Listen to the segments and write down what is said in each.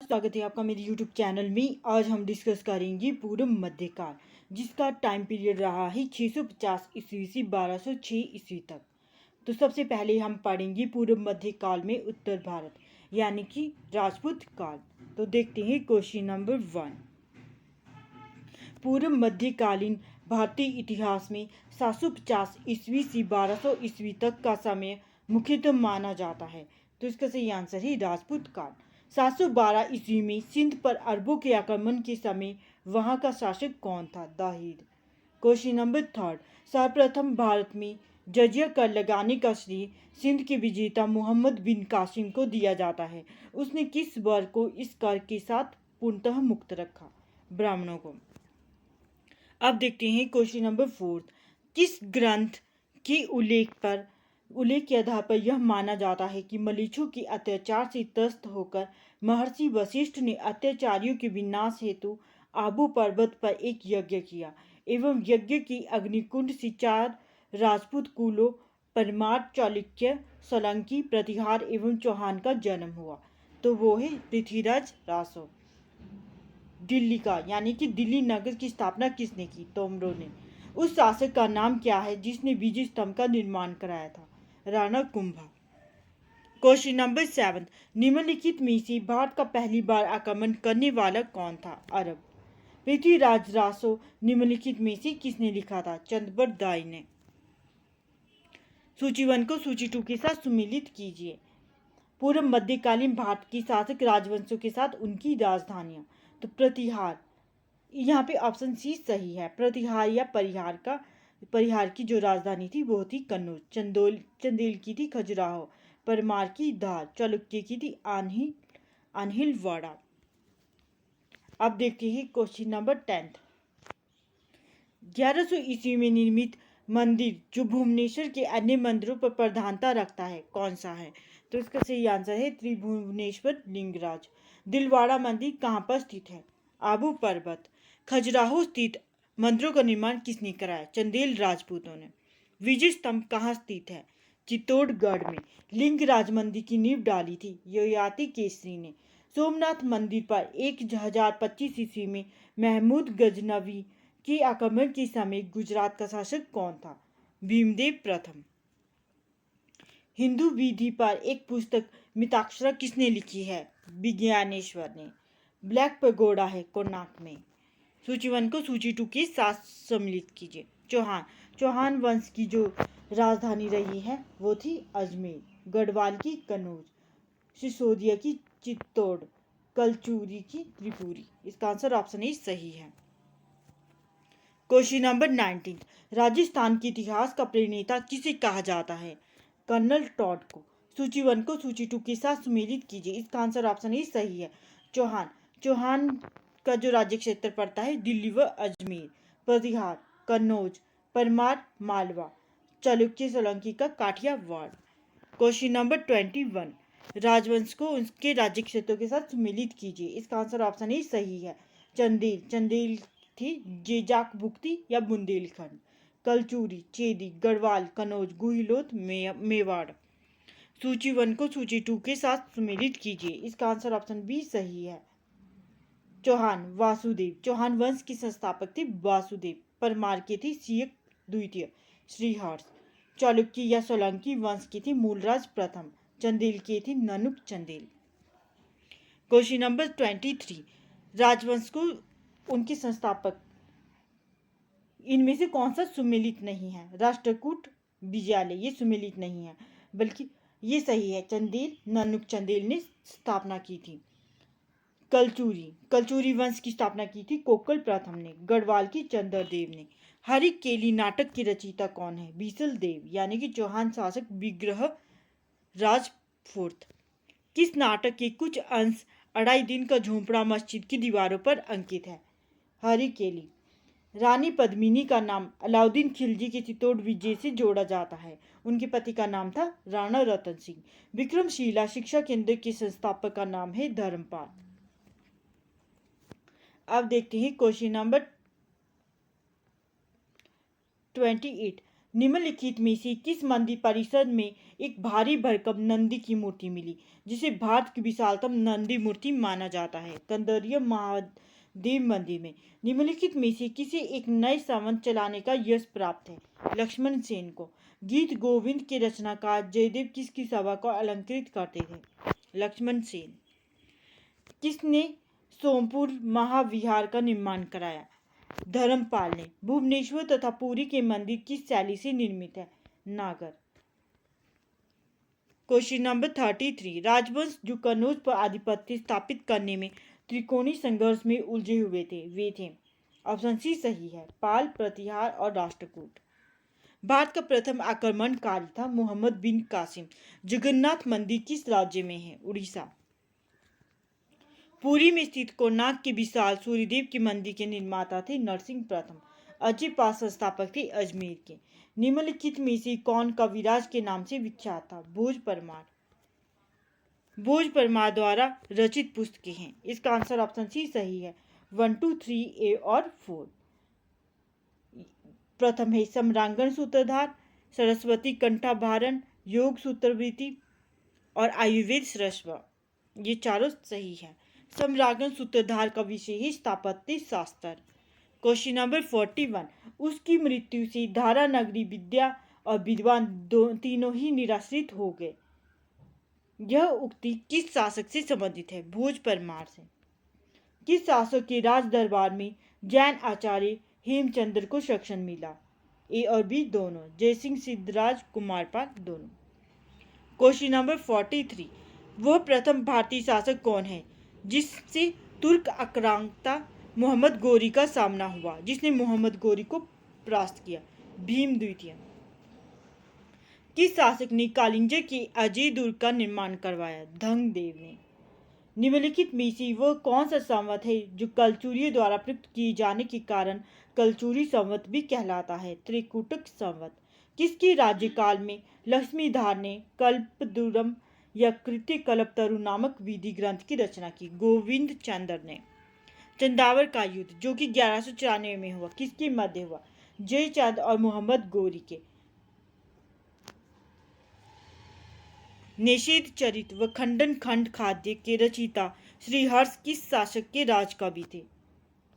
स्वागत है आपका मेरे YouTube चैनल में। आज हम डिस्कस करेंगे पूर्व मध्यकाल, जिसका टाइम पीरियड रहा है 650 ईस्वी से 1206 ईस्वी तक। तो सबसे पहले हम पढ़ेंगे पूर्व मध्यकाल में उत्तर भारत यानी कि राजपूत काल। तो देखते हैं क्वेश्चन नंबर 1। पूर्व मध्यकालीन भारतीय इतिहास में 750 ईस्वी से 1200 ईस्वी तक का समय मुख्यतः माना जाता है। तो इसका सही आंसर है राजपूत काल। 712 ईस्वी में सिंध पर अरबों के आक्रमण के समय वहां का शासक कौन था? दाहिद। Question number 3। सर्वप्रथम भारत में जजिया कर लगाने का श्रेय सिंध के विजेता मोहम्मद बिन कासिम को दिया जाता है। उसने किस वर्ग को इस कर के साथ पूर्णतः मुक्त रखा? ब्राह्मणों को। अब देखते हैं क्वेश्चन नंबर 4। किस ग्रंथ के उल्लेख के आधार पर यह माना जाता है कि मलेच्छों के अत्याचार से त्रस्त होकर महर्षि वशिष्ठ ने अत्याचारियों के विनाश हेतु आबू पर्वत पर एक यज्ञ किया एवं यज्ञ की अग्निकुंड से 4 राजपूत कुलों परमार, चालुक्य, सोलंकी, प्रतिहार एवं चौहान का जन्म हुआ? तो वो है पृथ्वीराज रासो। दिल्ली का यानी कि दिल्ली नगर की स्थापना किसने की? तोमरों ने। उस शासक का नाम क्या है जिसने विजय स्तंभ का निर्माण कराया था? राणा कुंभा। Question number 7। निम्नलिखित में से भारत का पहली बार आक्रमण करने वाला कौन था? अरब। पृथ्वीराज रासो निम्नलिखित में से किसने लिखा था? चंद्रबड़ दाई ने। सूची 1 को सूची 2 के साथ सुमेलित कीजिए। पूर्व मध्यकालीन भारत की शासक राजवंशों के साथ उनकी राजधानियां। तो प्रतिहार, यहाँ पे ऑप्शन सी सही है। प्रतिहार या परिहार की जो राजधानी थी वो थी कन्नौज। चंदेल की थी खजुराहो। परमार की धार। चालुक्य की थी आन्हिलवाड़ा। अब देखते हैं क्वेश्चन नंबर 10। 1100 ईस्वी में निर्मित मंदिर जो भुवनेश्वर के अन्य मंदिरों पर प्रधानता रखता है कौन सा है? तो इसका सही आंसर है त्रिभुवनेश्वर लिंगराज। दिलवाड़ा मंदिर कहाँ पर स्थित है? आबू पर्वत। खजुराहो स्थित मंदिरों का निर्माण किसने कराया? चंदेल राजपूतों ने। विजय स्तंभ कहाँ स्थित है? चित्तौड़गढ़ में। लिंगराज मंदिर की नींव डाली थी ययाति केसरी ने। सोमनाथ मंदिर पर 1025 ईस्वी में महमूद गजनवी के आक्रमण के समय गुजरात का शासक कौन था? भीमदेव प्रथम। हिंदू विधि पर एक पुस्तक मिताक्षरा किसने लिखी है? विज्ञानेश्वर ने। ब्लैक पैगोडा है कोणार्क में। सूची 1 को सूची 2 के साथ सम्मिलित कीजिए। चौहान वंश की जो राजधानी रही है वो थी अजमेर। गढ़वाल की कन्नौज। सिसोदिया की चित्तौड़। कलचुरी की त्रिपुरी। इसका आंसर ऑप्शन ए सही है। Question number 19। राजस्थान के इतिहास का प्रणेता किसे कहा जाता है? कर्नल टॉड को। सूची 1 को सूची 2 के साथ सुमेलित कीजिए। इसका आंसर ऑप्शन ए सही है। चौहान का जो राज्य क्षेत्र पड़ता है दिल्ली व अजमेर। प्रतिहार कन्नौज। परमार मालवा। चालुक्य सोलंकी का काठियावाड़। Question number 21। राजवंश को उसके राज्य क्षेत्रों के साथ सुमेलित कीजिए। इसका आंसर ऑप्शन ए सही है। चंदेल थी जेजाक भुक्ति या बुंदेलखंड। कलचूरी, चेदी, गढ़वाल, कन्नौज, गुहिलोत, मेवाड़। सूची 1 को सूची 2 के साथ सुमेलित कीजिए। इसका आंसर ऑप्शन बी सही है। वासुदेव। चौहान वंश की संस्थापक थी वासुदेव। परमार की थी सियक द्वितीय श्रीहर्ष। चालुक्य या सोलंकी वंश की थी मूलराज प्रथम। चंदेल की थी ननुक चंदेल। Question number 23। राजवंश को उनके संस्थापक इनमें से कौन सा सुमेलित नहीं है? राष्ट्रकूट, विजयालय ये सुमेलित नहीं है, बल्कि ये सही है। चंदेल ननुक चंदेल ने स्थापना की थी। कलचूरी वंश की स्थापना की थी कोकल प्रथम ने। गढ़वाल की चंद्रदेव ने। हरि केली नाटक की रचयिता कौन है? बीसल देव यानी कि चौहान शासक विग्रह राज फोर्थ। किस नाटक के कुछ अंश अढ़ाई दिन का झोंपड़ा मस्जिद की दीवारों पर अंकित है? हरि केली। रानी पद्मिनी का नाम अलाउद्दीन खिलजी के चित्तौड़ विजय से जोड़ा जाता है। उनके पति का नाम था राणा रतन सिंह। विक्रमशिला शिक्षा केंद्र के संस्थापक का नाम है धर्मपाल। अब देखते हैं क्वेश्चन नंबर 28। निम्नलिखित में से किस मंदिर परिसर में एक भारी भरकम नंदी की मूर्ति मिली, जिसे भारत की विशालतम नंदी मूर्ति माना जाता है। कंदरिया महादेव मंदिर में निम्नलिखित में से किसी एक नए संवत चलाने का यश प्राप्त है? लक्ष्मण सेन को। गीत गोविंद के रचनाकार जयदेव किसकी सभा को अलंकृत करते थे? लक्ष्मण सेन। किसने सोमपुर महाविहार का निर्माण कराया? धर्मपाल ने। भुवनेश्वर तथा पुरी के मंदिर किस शैली से निर्मित है? नागर। Question number 33। राजवंश जो कनौज पर आधिपत्य स्थापित करने में त्रिकोणीय संघर्ष में उलझे हुए थे, वे थे। ऑप्शन सी सही है, पाल, प्रतिहार और राष्ट्रकूट। भारत का प्रथम आक्रमणकारी था मोहम्मद बिन कासिम। जगन्नाथ मंदिर किस राज्य में है? उड़ीसा। पुरी में स्थित कोणार्क के विशाल सूर्यदेव के मंदिर के निर्माता थे नरसिंह प्रथम। अजय पाल संस्थापक थे अजमेर के। निम्नलिखित में से कौन कविराज के नाम से विख्यात था? भोज परमार। भोज परमार द्वारा रचित पुस्तकें हैं। इसका आंसर ऑप्शन सी सही है, 1, 2, 3 ए और 4। प्रथम है सम्रांगण सूत्रधार, सरस्वती कंठाभरण, योग सूत्रवृत्ति और आयुर्वेद सरस्व। ये चारों सही है। सम्रांगण सूत्रधार का विषय है स्थापत्य शास्त्र। Question number 41। उसकी मृत्यु से धारा नगरी विद्या और विद्वान तीनों ही निराश्रित हो गए। यह उक्ति किस शासक से संबंधित है? भोज परमार से। किस शासक के राज दरबार में जैन आचार्य हेमचंद्र को संरक्षण मिला? ए और बी दोनों। जयसिंह, सिद्धराज, कुमारपाल दोनों। Question number 43। वह प्रथम भारतीय शासक कौन है जिससे तुर्क आक्रांता मोहम्मद गोरी का सामना हुआ? जिसने मोहम्मद गोरी को परास्त किया? भीम द्वितीय। किस शासक ने कालिंजर के अजय दुर्ग का निर्माण करवाया? धंगदेव ने। निम्नलिखित में से वह कौन सा संवत है जो कलचुरियों द्वारा प्रयुक्त किए जाने के कारण कलचुरी संवत भी कहलाता है? त्रिकुटक संवत। किसके राज्यकाल में लक्ष्मीधार ने कल्पद्रुम या कृत्य कल्पतरु नामक विधि ग्रंथ की रचना की? गोविंद चंद्र ने। चंदावर का युद्ध जो कि 1194 में हुआ, किसके मध्य हुआ? जयचंद और मोहम्मद गोरी के। निषेध चरित व खंडन खंड खाद्य के रचयिता श्रीहर्ष किस शासक के राजकवि थे?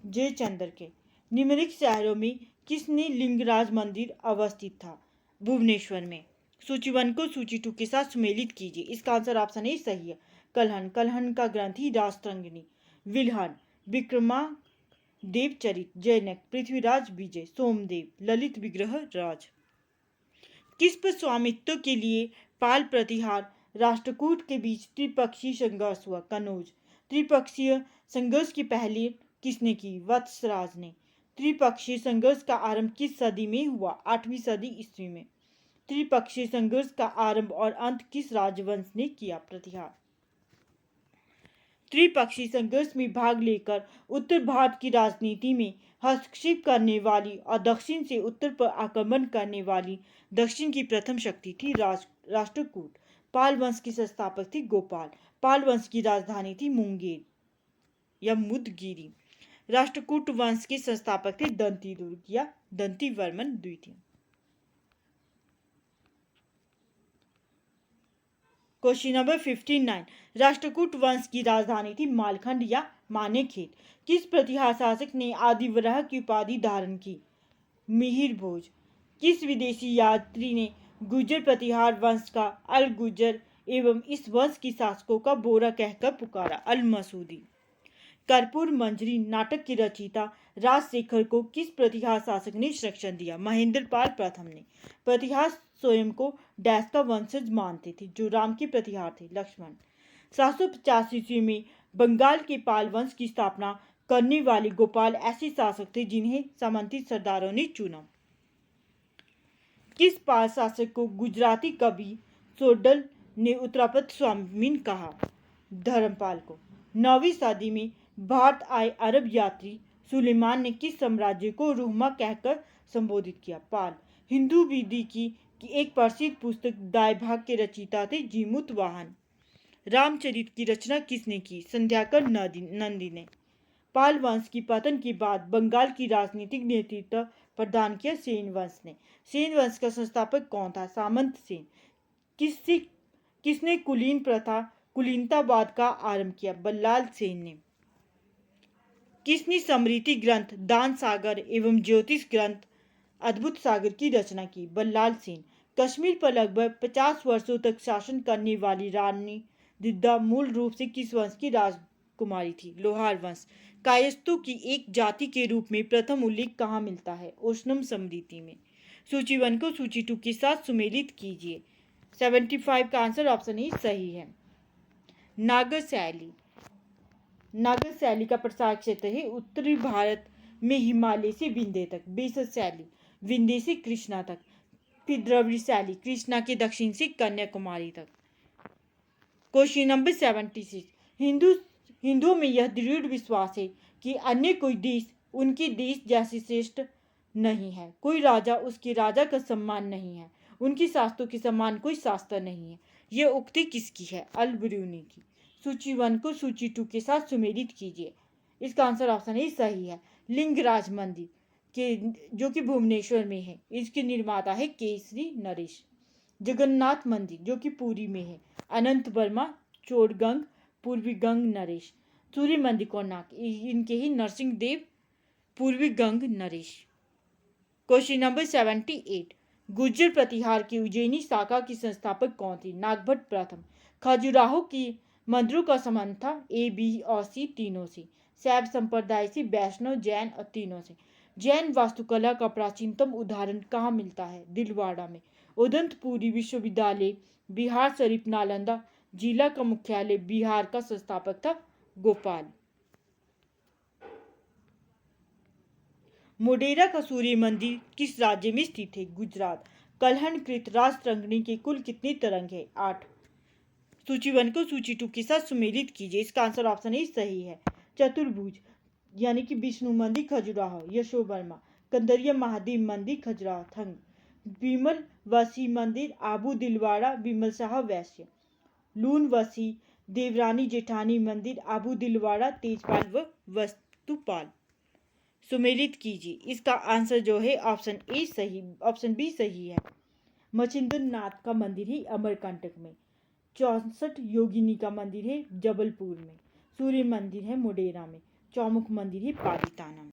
जयचंद्र के। निम्नलिखित शहरों में किसने लिंगराज मंदिर अवस्थित था? भुवनेश्वर में। सूची 1 को सूची 2 के साथ सुमेलित कीजिए। इसका आंसर ऑप्शन ए सही है, कलहन। कलहन का ग्रंथी राजतरंगिणी। विल्हन, विक्रमादेव चरित, जैनक, पृथ्वीराज विजय, सोमदेव, ललित विग्रह राज। किस पर स्वामित्व के लिए पाल, प्रतिहार, राष्ट्रकूट के बीच त्रिपक्षीय संघर्ष हुआ? कनौज। त्रिपक्षीय संघर्ष की पहली किसने की? वत्सराज ने। त्रिपक्षीय संघर्ष का आरंभ किस सदी में हुआ? 8वीं सदी ईस्वी में। त्रिपक्षीय संघर्ष का आरंभ और अंत किस राजवंश ने किया? प्रतिहार। त्रिपक्षीय संघर्ष में भाग लेकर उत्तर भारत की राजनीति में हस्तक्षेप करने वाली और दक्षिण से उत्तर पर आक्रमण करने वाली दक्षिण की प्रथम शक्ति थी राष्ट्रकूट। पाल वंश के संस्थापक थे गोपाल। पाल वंश की राजधानी थी मुंगेर या मुदगिरी। राष्ट्रकूट वंश के संस्थापक थे दंतीदुर्ग या दंतीवर्मन द्वितीय। Question number 59। राष्ट्रकूट वंश की राजधानी थी मालखंड या मानेखेत। किस प्रतिहार शासक ने आदिवराह की उपाधि धारण की? मिहिर भोज। किस विदेशी यात्री ने गुर्जर प्रतिहार वंश का अल गुर्जर एवं इस वंश की शासकों का बोरा कहकर पुकारा? अल मसूदी। कर्पूर मंजरी नाटक की रचयिता राजशेखर को किस प्रतिहार शासक ने संरक्षण दिया? महेंद्रपाल प्रथम ने। प्रतिहार स्वयं को डैश का वंशज मानते थे जो राम के प्रतिहार थे? लक्ष्मण। 750 ईस्वी में बंगाल के पाल वंश की स्थापना करने वाले गोपाल ऐसे शासक थे जिन्हें सामंती सरदारों ने चुना। किस पाल शासक को गुजराती कवि सोडल ने उत्तरापद स्वामीन कहा? धर्मपाल को। 9वीं सदी में भारत आए अरब यात्री सुलेमान ने किस साम्राज्य को रूहमा कहकर संबोधित किया? पाल। हिंदू विधि की एक प्रसिद्ध पुस्तक दायभाग के रचयिता थे जीमूत वाहन। रामचरित की रचना किसने की? संध्याकर नंदी ने। पाल वंश की पतन के बाद बंगाल की राजनीतिक नेतृत्व प्रदान किया सेन वंश ने। सेन वंश का संस्थापक कौन था? सामंत सेन। किसने कुलीनतावाद का आरंभ किया? बल्लाल सेन ने। किसने स्मृति ग्रंथ दान सागर एवं ज्योतिष ग्रंथ अद्भुत सागर की रचना की? बल्लाल सेन। कश्मीर पर लगभग 50 वर्षों तक शासन करने वाली रानी दिद्दा मूल रूप से किस वंश की राजकुमारी थी? लोहार वंश। कायस्थों की एक जाति के रूप में प्रथम उल्लेख कहाँ मिलता है? ओशनम स्मृति में। सूची 1 को सूची 2 के साथ सुमेलित कीजिए। 75 का आंसर ऑप्शन ई सही है। नागर शैली। नागर शैली का प्रसार क्षेत्र है उत्तरी भारत में हिमालय से विंध्य तक। बेसर शैली विंध्य से कृष्णा तक। फिर द्रविड़ शैली कृष्णा के दक्षिण से कन्याकुमारी तक। Question number 76। हिंदुओं में यह दृढ़ विश्वास है कि अन्य कोई देश उनके देश जैसे श्रेष्ठ नहीं है। कोई राजा उसके राजा का सम्मान नहीं है। उनकी शास्त्रों के समान कोई शास्त्र नहीं है। यह उक्ति किसकी है? अल ब्रूनी की। सूची 1 को सूची 2 के साथ सुमेलित कीजिए। इसका आंसर ऑप्शन ए सही है। लिंगराज मंदिर के जो कि भुवनेश्वर में है, इसके निर्माता है केसरी नरेश। जगन्नाथ मंदिर जो कि पुरी में है, अनंत वर्मा चोड़गंग पूर्वी गंग नरेश। सूर्य मंदिर कोणार्क इनके ही नरसिंह देव पूर्वी गंग नरेश। Question number 78। गुर्जर प्रतिहार की उज्जैनी शाखा की संस्थापक कौन थी? नागभट्ट प्रथम। खजुराहो की मंदिरों का संबंध था ए, बी और सी तीनों से। शैव संप्रदाय से, वैष्णव, जैन और तीनों से। जैन वास्तुकला का प्राचीनतम उदाहरण कहाँ मिलता है? दिलवाड़ा में। उदंतपुरी विश्वविद्यालय बिहार शरीफ नालंदा जिला का मुख्यालय बिहार का संस्थापक था गोपाल। मोढेरा का सूर्य मंदिर किस राज्य में स्थित है? गुजरात। कलहनकृत राजतरंगिणी के कुल कितने तरंग है? 8। सूची 1 को सूची 2 के साथ सुमेलित कीजिए। इसका आंसर ऑप्शन ए सही है। चतुर्भुज यानी कि विष्णु मंदिर खजुराहो यशोवर्मा। कंदरिया महादेव मंदिर खजुराहो थंग। विमल वसी मंदिर आबू दिलवाड़ा विमल शाह वैश्य। लून वसी देवरानी जेठानी मंदिर आबू दिलवाड़ा तेजपाल व वस्तुपाल। सुमेलित कीजिए। इसका आंसर जो है ऑप्शन ए सही, ऑप्शन बी सही है। मचिंद्र नाथ का मंदिर है अमरकंटक में। 64 योगिनी का मंदिर है जबलपुर में। सूर्य मंदिर है मोढेरा में। चौमुख मंदिर है पालीताना में।